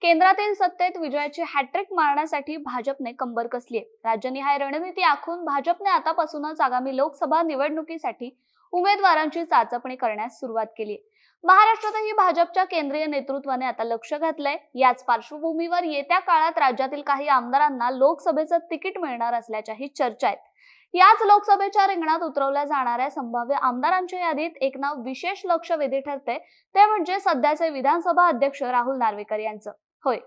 केंद्रातील सत्तेत विजयाची हॅट्रिक मारण्यासाठी भाजपने कंबर कसली आहे। राज्यनिहाय रणनीती आखून भाजपने आतापासूनच आगामी लोकसभा निवडणुकीसाठी उमेदवारांची चाचपणी करण्यास सुरुवात केली आहे। महाराष्ट्रातही भाजपच्या केंद्रीय नेतृत्वाने आता लक्ष घातलंय। याच पार्श्वभूमीवर येत्या काळात राज्यातील काही आमदारांना लोकसभेचं तिकीट मिळणार असल्याच्याही चर्चा आहेत। याच लोकसभेच्या रिंगणात उतरवल्या जाणाऱ्या संभाव्य आमदारांच्या यादीत एक नाव विशेष लक्ष वेधी ठरते, ते म्हणजे सध्याचे विधानसभा अध्यक्ष राहुल नार्वेकर यांचं। होय,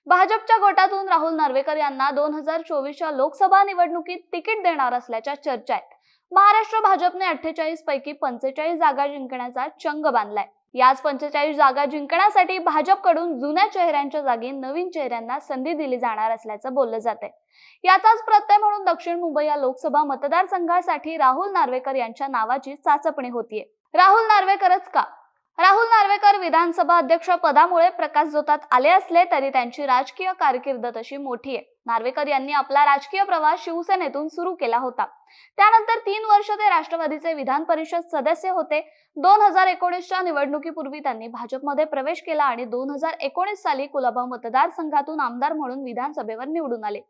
भाजपच्या गटातून राहुल नार्वेकर यांना 2024च्या लोकसभा निवडणुकीत तिकीट देणार असल्याच्या चर्चा आहेत। महाराष्ट्र भाजपने 48 पैकी 45 जागा जिंकण्याचा चंग बांधलाय। याच 45 जागा जिंकण्यासाठी भाजपकडून जुन्या चेहऱ्यांच्या जागी नवीन चेहऱ्यांना संधी दिली जाणार असल्याचं बोललं जातंय। याचाच प्रत्यय म्हणून दक्षिण मुंबई या लोकसभा मतदारसंघासाठी राहुल नार्वेकर यांच्या नावाची चाचपणी होतीये। राहुल नार्वेकरच का? राहुल नार्वेकर विधानसभा अध्यक्ष पदामुळे प्रकाशझोतात आले असले तरी त्यांची राजकीय कारकीर्द तशी मोठी आहे। नार्वेकर यांनी आपला राजकीय प्रवास शिवसेनेतून सुरू केला होता। त्यानंतर 3 वर्ष ते राष्ट्रवादीचे विधान परिषद सदस्य होते। 2019च्या निवडणुकीपूर्वी त्यांनी भाजपमध्ये प्रवेश केला आणि 2019 साली कुलाबा मतदारसंघातून आमदार म्हणून विधानसभेवर निवडून आले।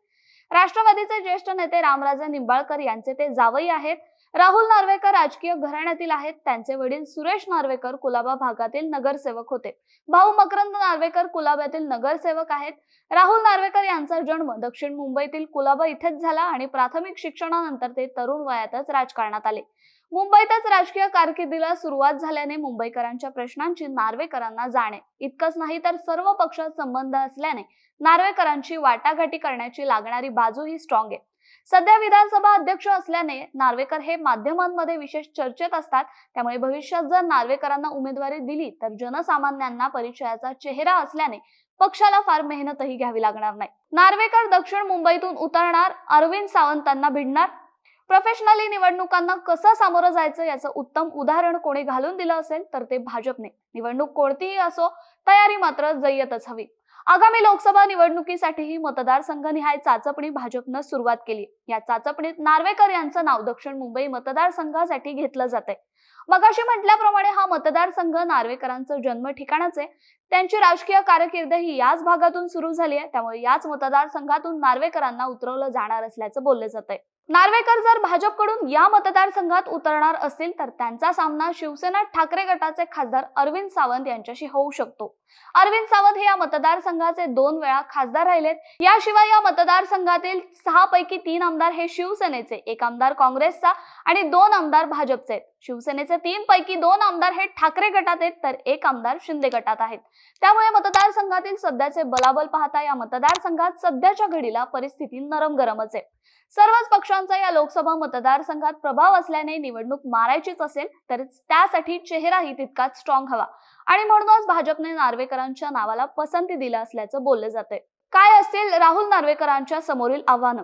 राष्ट्रवादीचे ज्येष्ठ नेते रामराजे निंबाळकर यांचे ते जावई आहेत। राहुल नार्वेकर राजकीय घराण्यातील आहेत। त्यांचे वडील सुरेश नार्वेकर कुलाबा भागातील नगरसेवक होते। भाऊ मकरंद नार्वेकर कुलाब्यातील नगरसेवक आहेत। राहुल नार्वेकर यांचा जन्म दक्षिण मुंबईतील कुलाबा इथेच झाला आणि प्राथमिक शिक्षणानंतर ते तरुण वयातच राजकारणात आले। मुंबईतच राजकीय कारकिर्दीला सुरुवात झाल्याने मुंबईकरांच्या प्रश्नांची नार्वेकरांना जाण आहे। इतकंच नाही तर सर्व पक्षात संबंध असल्याने नार्वेकरांची वाटाघाटी करण्याची लागणारी बाजूही स्ट्रॉंग आहे। सध्या विधानसभा अध्यक्ष असल्याने नार्वेकर हे माध्यमांमध्ये विशेष चर्चेत असतात। त्यामुळे भविष्यात जर नार्वेकरांना उमेदवारी दिली तर जनसामान्यांना परिचयाचा चेहरा असल्याने पक्षाला फार मेहनतही घ्यावी लागणार नाही। नार्वेकर दक्षिण मुंबईतून उतरणार, अरविंद सावंतांना भिडणार। प्रोफेशनली निवडणुकांना कसं सामोरं जायचं याचं उत्तम उदाहरण कोणी घालून दिलं असेल तर ते भाजपने। निवडणूक कोणतीही असो, तयारी मात्र जय्यतच हवी। आगामी लोकसभा निवडणुकीसाठीही मतदारसंघनिहाय चाचपणी भाजपनं सुरुवात केली। या चाचपणीत नार्वेकर यांचं नाव दक्षिण मुंबई मतदारसंघासाठी घेतलं जातंय। मगाशी म्हटल्याप्रमाणे हा मतदारसंघ नार्वेकरांचं जन्म ठिकाणच आहे। त्यांची राजकीय कारकीर्द ही याच भागातून सुरू झाली आहे। त्यामुळे याच मतदारसंघातून नार्वेकरांना उतरवलं जाणार असल्याचं बोललं जातंय। नार्वेकर जर भाजपकडून या मतदारसंघात उतरणार असतील तर त्यांचा सामना शिवसेना ठाकरे गटाचे खासदार अरविंद सावंत यांच्याशी होऊ शकतो। अरविंद सावंत हे या मतदारसंघाचे 2 वेळा खासदार राहिलेत। याशिवाय या मतदारसंघातील 6 पैकी 3 आमदार हे शिवसेनेचे, 1 आमदार काँग्रेसचा आणि 2 आमदार भाजपचे आहेत। शिवसेनेचे 3 पैकी 2 आमदार हे ठाकरे गटात आहेत तर 1 आमदार शिंदे गटात आहेत। त्यामुळे मतदारसंघातील सध्याचे बलाबल पाहता या मतदारसंघात सध्याच्या घडीला परिस्थिती नरम गरमच आहे। सर्वच पक्षांचा या लोकसभा मतदारसंघात प्रभाव असल्याने निवडणूक मारायचीच असेल तर त्यासाठी चेहराही तितकाच स्ट्रॉंग हवा आणि म्हणूनच भाजपने नार्वेकरांच्या नावाला पसंती दिली असल्याचं बोललं जातंय। काय असतील राहुल नार्वेकरांच्या समोरील आव्हानं?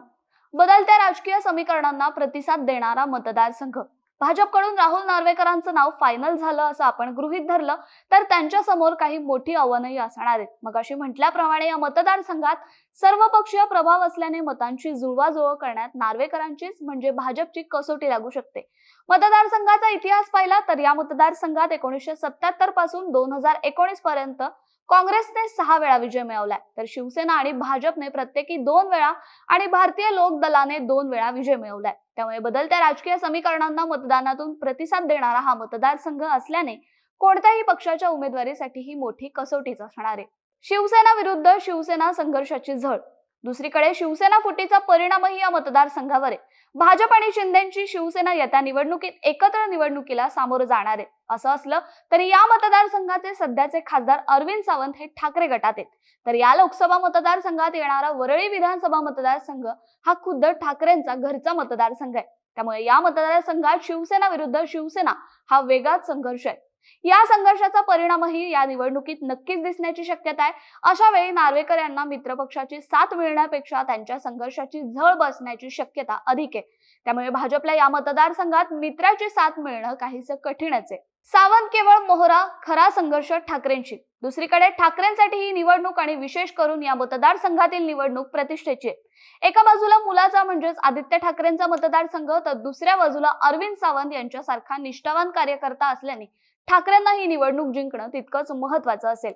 बदलत्या राजकीय समीकरणांना प्रतिसाद देणारा मतदारसंघ। भाजपकडून राहुल नार्वेकरांचं नाव फायनल झालं असं आपण गृहीत धरलं तर त्यांच्या समोर काही मोठी आव्हानंही असणार आहेत। मगाशी म्हटल्याप्रमाणे या मतदारसंघात सर्वपक्षीय प्रभाव असल्याने मतांची जुळवाजुळव करण्यात नार्वेकरांचीच म्हणजे भाजपची कसोटी लागू शकते। मतदारसंघाचा इतिहास पाहिला तर या मतदारसंघात 1977 पासून 2019 पर्यंत काँग्रेसने 6 वेळा विजय मिळवलाय तर शिवसेना आणि भाजपने प्रत्येकी 2 वेळा आणि भारतीय लोक दलाने 2 वेळा विजय मिळवलाय। त्यामुळे बदलत्या राजकीय समीकरणांना मतदानातून प्रतिसाद देणारा हा मतदारसंघ असल्याने कोणत्याही पक्षाच्या उमेदवारीसाठी ही मोठी कसोटीच असणार आहे। शिवसेना विरुद्ध शिवसेना संघर्षाची झळ। दुसरीकडे शिवसेना फुटीचा परिणामही या मतदारसंघावर आहे। भाजप आणि शिंदेची शिवसेना येत्या निवडणुकीत एकत्र निवडणुकीला सामोरं जाणार आहे। असं असलं तरी या मतदारसंघाचे सध्याचे खासदार अरविंद सावंत हे ठाकरे गटात आहेत तर या लोकसभा मतदारसंघात येणारा वरळी विधानसभा मतदारसंघ हा खुद्द ठाकरेंचा घरचा मतदारसंघ आहे। त्यामुळे या मतदारसंघात शिवसेना विरुद्ध शिवसेना हा वेगळाच संघर्ष आहे। या संघर्षाचा परिणामही या निवडणुकीत नक्कीच दिसण्याची शक्यता आहे। अशा वेळी नार्वेकर यांना मित्रपक्षाची साथ मिळण्यापेक्षा त्यांच्या संघर्षाची झळ बसण्याची शक्यता अधिक आहे। त्यामुळे भाजपला या मतदारसंघात मित्राची साथ मिळणं काहीसं कठीणच आहे। सावंत केवळ मोहरा, खरा संघर्ष ठाकरेंशी। दुसरीकडे ठाकरेंसाठी ही निवडणूक आणि विशेष करून या मतदारसंघातील निवडणूक प्रतिष्ठेची आहे। एका बाजूला मुलाचा म्हणजेच आदित्य ठाकरेंचा मतदारसंघ तर दुसऱ्या बाजूला अरविंद सावंत यांच्यासारखा निष्ठावान कार्यकर्ता असल्याने ठाकरेंना ही निवडणूक जिंकणं तितकंच महत्त्वाचं असेल।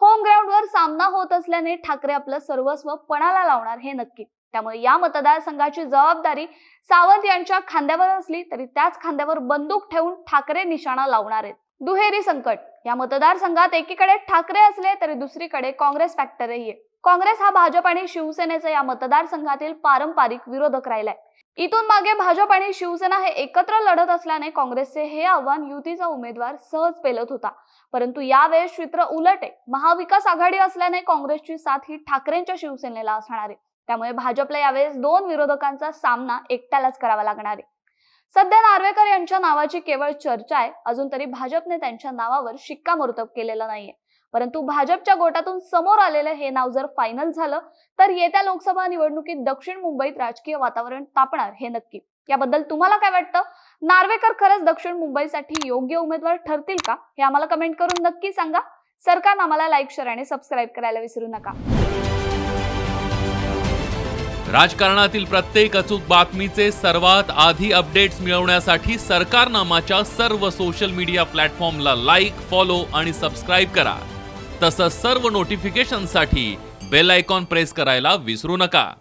होम ग्राउंडवर सामना होत असल्याने ठाकरे आपलं सर्वस्व पणाला लावणार हे नक्की. त्यामुळे या मतदारसंघाची जबाबदारी सावंत यांच्या खांद्यावर असली तरी त्याच खांद्यावर बंदूक ठेवून ठाकरे निशाणा लावणार आहेत. दुहेरी संकट. या मतदारसंघात एकीकडे ठाकरे असले तरी दुसरीकडे काँग्रेस फॅक्टरही आहे. काँग्रेस हा भाजप आणि शिवसेनेचा या मतदारसंघातील पारंपरिक विरोधक राहिलाय. इथून मागे भाजप आणि शिवसेना हे एकत्र लढत असल्याने काँग्रेसचे हे आव्हान युतीचा उमेदवार सहज पेलत होता. परंतु यावेळेस चित्र उलट आहे. महाविकास आघाडी असल्याने काँग्रेसची साथ ही ठाकरेंच्या शिवसेनेला असणार आहे. त्यामुळे भाजपला यावेळेस दोन विरोधकांचा सामना एकट्यालाच करावा लागणार आहे. सध्या नार्वेकर यांच्या नावाची केवळ चर्चा आहे. अजून तरी भाजपने त्यांच्या नावावर शिक्कामोर्तब केलेलं नाहीये. परंतु भाजपच्या गोटातून समोर आलेलं हे नाव जर फायनल झालं तर येत्या लोकसभा निवडणुकीत दक्षिण मुंबईत राजकीय वातावरण तापणार हे नक्की. याबद्दल तुम्हाला काय वाटतं? नार्वेकर खरंच दक्षिण मुंबईसाठी योग्य उमेदवार ठरतील का? हे आम्हाला कमेंट करून नक्की सांगा. सरकारनामाला लाईक, शेअर आणि सबस्क्राईब करायला विसरू नका. राजकारणातील प्रत्येक अचूक बातमीचे सर्वात आधी अपडेट्स मिळवण्यासाठी सरकारनामाच्या सर्व सोशल मीडिया प्लॅटफॉर्मला लाईक, फॉलो आणि सबस्क्राईब करा. तसंच सर्व नोटिफिकेशनसाठी बेल आयकॉन प्रेस करायला विसरू नका.